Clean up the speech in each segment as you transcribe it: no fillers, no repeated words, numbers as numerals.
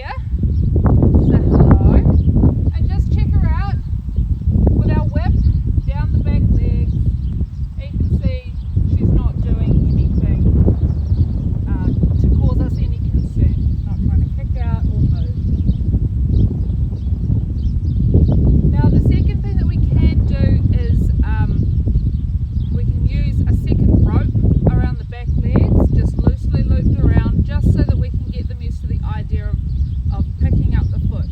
here, say hello, and just check her out with our whip down the back legs. You can see she's not doing anything to cause us any concern. She's not trying to kick out or move. Now the second thing that we can do is we can use a second rope around the back legs, just loosely looped around, just so that we can get them used to the idea of picking up the foot.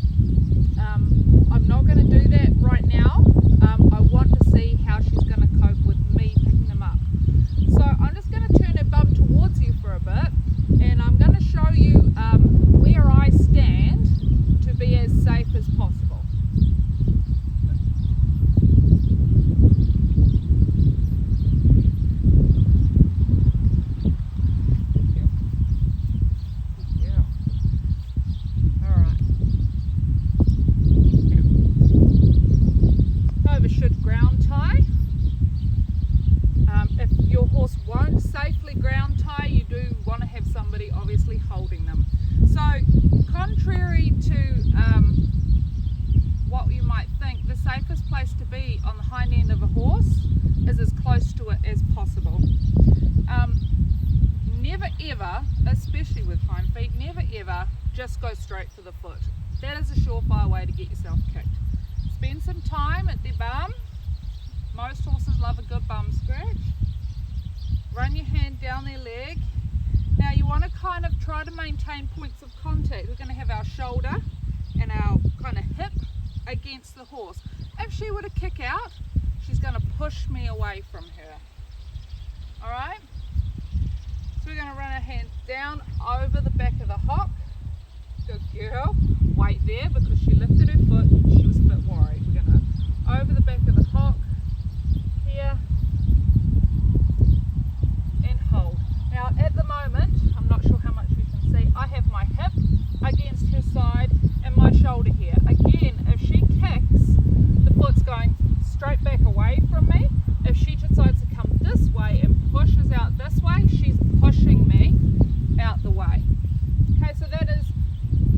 I'm not going to do that right now. I want to see how she's going to cope with me picking them up. So I'm just going to turn her bum towards you for a bit, and I'm going to show you where I stand to be as safe as possible. Should ground tie. If your horse won't safely ground tie, you do want to have somebody obviously holding them. So contrary to what you might think, the safest place to be on the hind end of a horse is as close to it as possible. Never ever, especially with hind feet, never ever just go straight for the foot. That is a surefire way to get yourself kicked. Spend some time at their bum. Most horses love a good bum scratch. Run your hand down their leg. Now you want to kind of try to maintain points of contact. We're going to have our shoulder and our kind of hip against the horse. If she were to kick out, she's going to push me away from her. Alright? So we're going to run our hand down over the back of the hock. Good girl. Wait there because she lifted her foot. She was a bit worried. We're going to over the back of the hock here and hold. Now at the moment, I'm not sure how much you can see, I have my hip against her side and my shoulder here. Again, if she kicks, the foot's going straight back away from me. If she decides to come this way and pushes out this way, she's pushing me out the way. Okay, so that is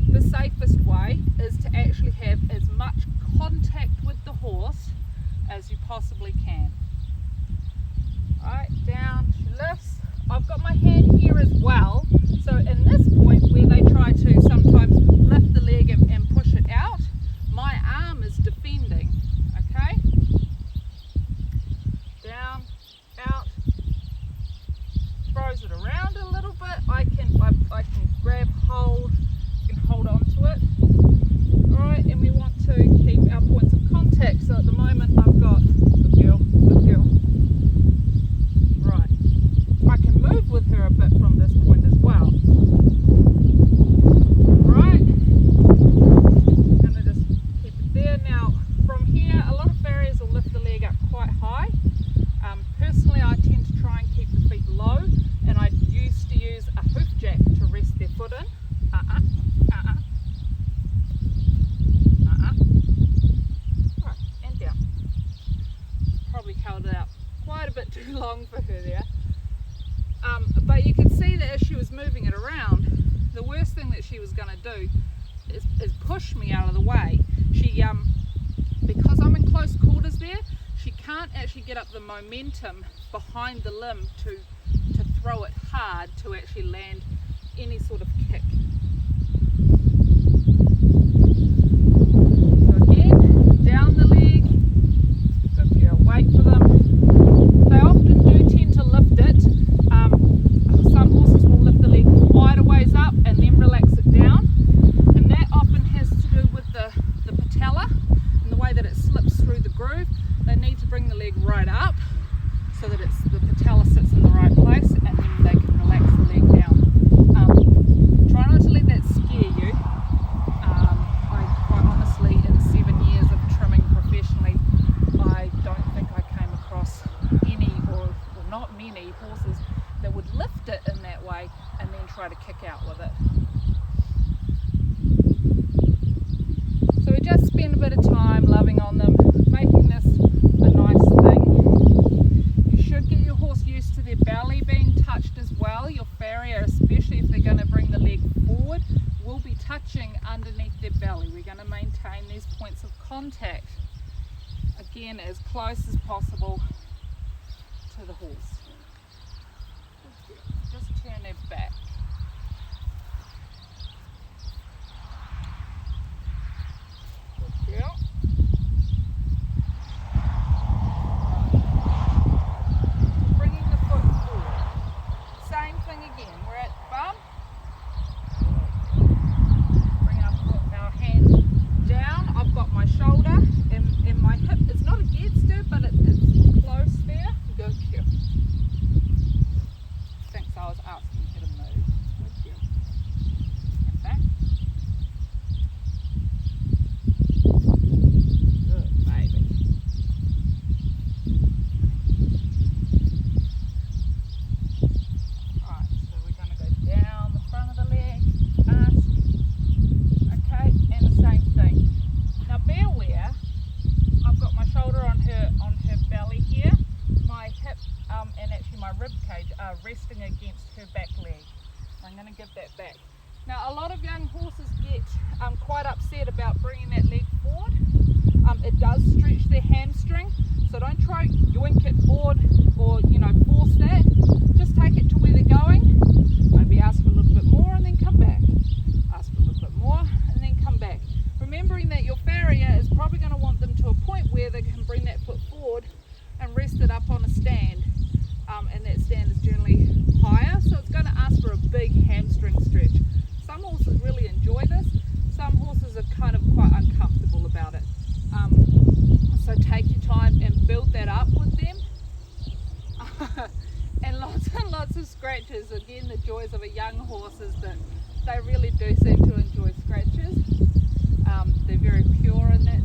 the safest way, is to actually have as much contact with the horse as you possibly can. Alright, down, she lifts. I've got my hand here as well, so in this point where they try to sometimes lift the leg and push it out, my arm is defending, okay? Down, out, throws it around a little bit. I can grab hold, hold on to it. Alright, and we want to keep our points of contact. So at the moment I've got, good girl, good girl. Right, I can move with her a bit from this point as well. Right, gonna just keep it there. Now from here, a lot of farriers will lift the leg up quite high. Personally I tend to try and keep the feet low, and I used to use a hoof jack to rest their foot in. Right, and down. Probably held it out quite a bit too long for her there. But you could see that as she was moving it around, the worst thing that she was going to do is push me out of the way. She, because I'm in close quarters there, she can't actually get up the momentum behind the limb to throw it hard to actually land any sort of kick. So again, down the leg, good girl, wait for them. They often do tend to lift it. Some horses will lift the leg quite a ways up and then relax it down, and that often has to do with the patella and the way that it slips through the groove. They need to bring the leg right up so that the patella sits in the right place, and then they can relax the leg down. Try not to touching underneath their belly. We're going to maintain these points of contact, again, as close as possible to the horse. Just turn their back. Good girl. Bringing the foot forward. Same thing again. We're at bum. Bring our hand down. I've got my shoulder and my hip. It's not against her, but it's close there. Good girl. Thanks, I was asking her to move. Good girl. And back. Good baby. Right, so we're going to go down the front of the leg, ask. Okay, and the same thing. Now be aware, I've got my shoulder on her belly here. My hip and actually my rib cage are resting against her back leg. I'm going to give that back. Now a lot of young horses get quite upset about bringing that leg forward. It does stretch their hamstring, so don't try yoink it forward or force that. Just take it to where they're going. Maybe ask for a little bit more and then come back. Ask for a little bit more and then come back. Remembering that your farrier is probably going to want them to a point where they can bring that foot forward and rest it up on a stand, and that stand is generally higher, so it's going to ask for a big hamstring stretch. Some horses really enjoy this, some horses are kind of quite uncomfortable about it, so take your time and build that up with them. And lots of scratches. Again, the joys of a young horse is that they really do seem to enjoy scratches. They're very pure in that